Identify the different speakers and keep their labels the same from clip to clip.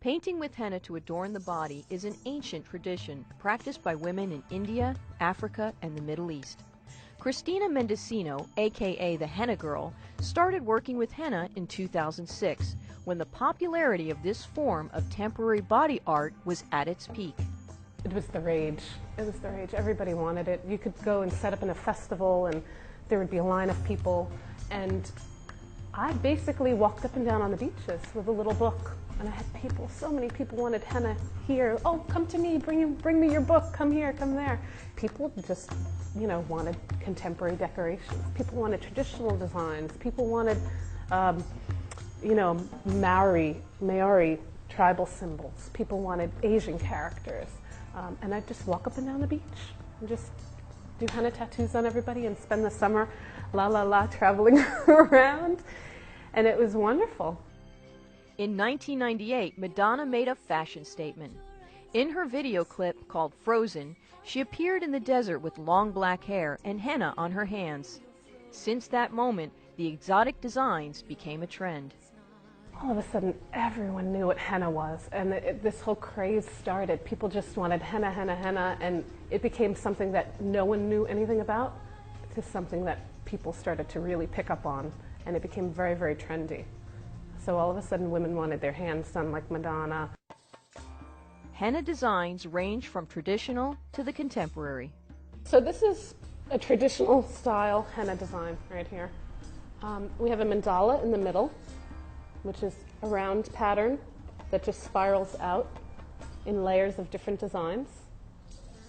Speaker 1: Painting with henna to adorn the body is an ancient tradition practiced by women in India, Africa, and the Middle East. Christina Mendocino, aka the Henna Girl, started working with henna in 2006, when the popularity of this form of temporary body art was at its peak.
Speaker 2: It was the rage. It was the rage. Everybody wanted it. You could go and set up in a festival and there would be a line of people, and I basically walked up and down on the beaches with a little book, and I had people, so many people wanted henna here. Oh, come to me, bring me your book, come here, come there. People just, wanted contemporary decorations. People wanted traditional designs. People wanted, Maori tribal symbols. People wanted Asian characters. And I'd just walk up and down the beach and just do henna tattoos on everybody and spend the summer traveling around. And it was wonderful.
Speaker 1: In 1998, Madonna made a fashion statement. In her video clip called Frozen, she appeared in the desert with long black hair and henna on her hands. Since that moment, the exotic designs became a trend.
Speaker 2: All of a sudden, everyone knew what henna was, and this whole craze started. People just wanted henna, henna, henna, and it became something that no one knew anything about to something that people started to really pick up on, and it became very, very trendy. So all of a sudden, women wanted their hands done like Madonna.
Speaker 1: Henna designs range from traditional to the contemporary.
Speaker 2: So this is a traditional style henna design right here. We have a mandala in the middle, which is a round pattern that just spirals out in layers of different designs.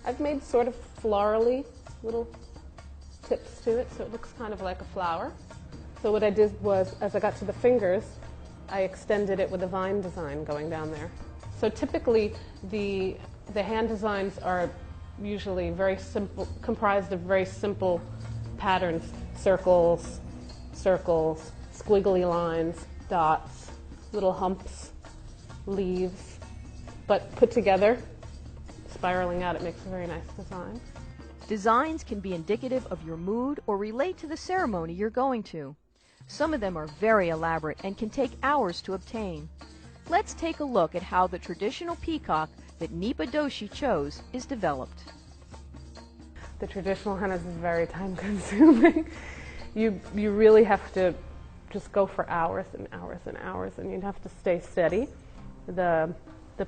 Speaker 2: I've made sort of florally little tips to it, so it looks kind of like a flower. So what I did was, as I got to the fingers, I extended it with a vine design going down there. So typically, the hand designs are usually very simple, comprised of very simple patterns: circles, circles, squiggly lines, dots, little humps, leaves, but put together, spiraling out, it makes a very nice design.
Speaker 1: Designs can be indicative of your mood or relate to the ceremony you're going to. Some of them are very elaborate and can take hours to obtain. Let's take a look at how the traditional peacock that Nipa Doshi chose is developed.
Speaker 2: The traditional henna is very time consuming. You really have to just go for hours and hours and hours, and you'd have to stay steady. The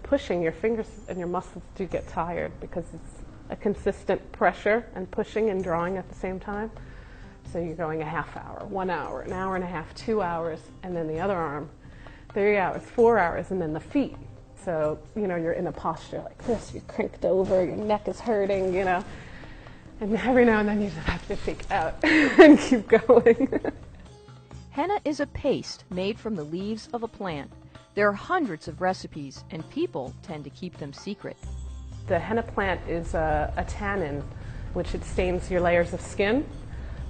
Speaker 2: pushing, your fingers and your muscles do get tired because it's a consistent pressure and pushing and drawing at the same time. So you're going a half hour, 1 hour, an hour and a half, 2 hours, and then the other arm, 3 hours, 4 hours, and then the feet. So, you're in a posture like this, you're crinked over, your neck is hurting, and every now and then you just have to shake out and keep going.
Speaker 1: Henna is a paste made from the leaves of a plant. There are hundreds of recipes, and people tend to keep them secret.
Speaker 2: The henna plant is a tannin, which it stains your layers of skin.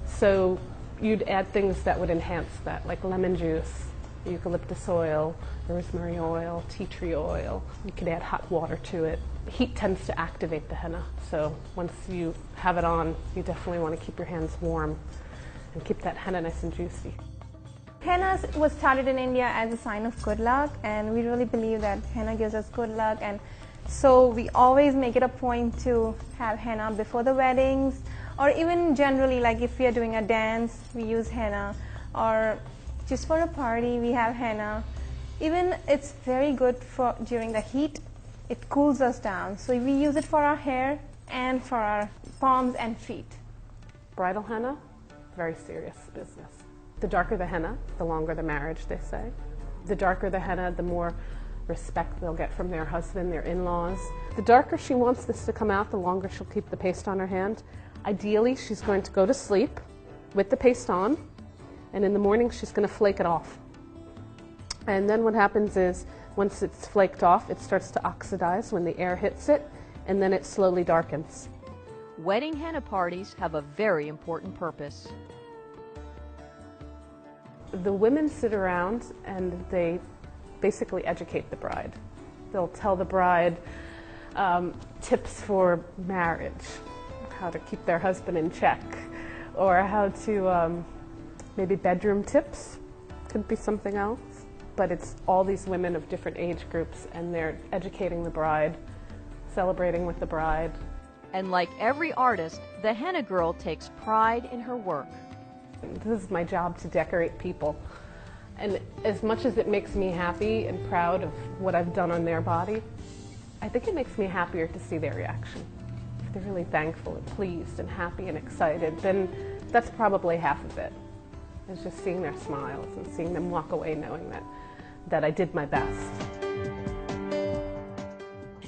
Speaker 2: So you'd add things that would enhance that, like lemon juice, eucalyptus oil, rosemary oil, tea tree oil. You could add hot water to it. Heat tends to activate the henna, so once you have it on, you definitely want to keep your hands warm and keep that henna nice and juicy.
Speaker 3: Henna was started in India as a sign of good luck, and we really believe that henna gives us good luck, and so we always make it a point to have henna before the weddings, or even generally, like if we are doing a dance, we use henna, or just for a party, we have henna. Even it's very good for during the heat, it cools us down, so we use it for our hair and for our palms and feet.
Speaker 2: Bridal henna, very serious business. The darker the henna, the longer the marriage, they say. The darker the henna, the more respect they'll get from their husband, their in-laws. The darker she wants this to come out, the longer she'll keep the paste on her hand. Ideally, she's going to go to sleep with the paste on, and in the morning she's going to flake it off. And then what happens is, once it's flaked off, it starts to oxidize when the air hits it, and then it slowly darkens.
Speaker 1: Wedding henna parties have a very important purpose.
Speaker 2: The women sit around and they basically educate the bride. They'll tell the bride tips for marriage, how to keep their husband in check, or how to, maybe bedroom tips, could be something else. but it's all these women of different age groups, and they're educating the bride, celebrating with the bride.
Speaker 1: And like every artist, the Henna Girl takes pride in her work.
Speaker 2: This is my job, to decorate people. And as much as it makes me happy and proud of what I've done on their body, I think it makes me happier to see their reaction. If they're really thankful and pleased and happy and excited, then that's probably half of it. It's just seeing their smiles and seeing them walk away knowing that I did my best.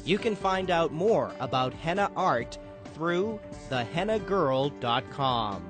Speaker 4: You can find out more about henna art through thehennagirl.com.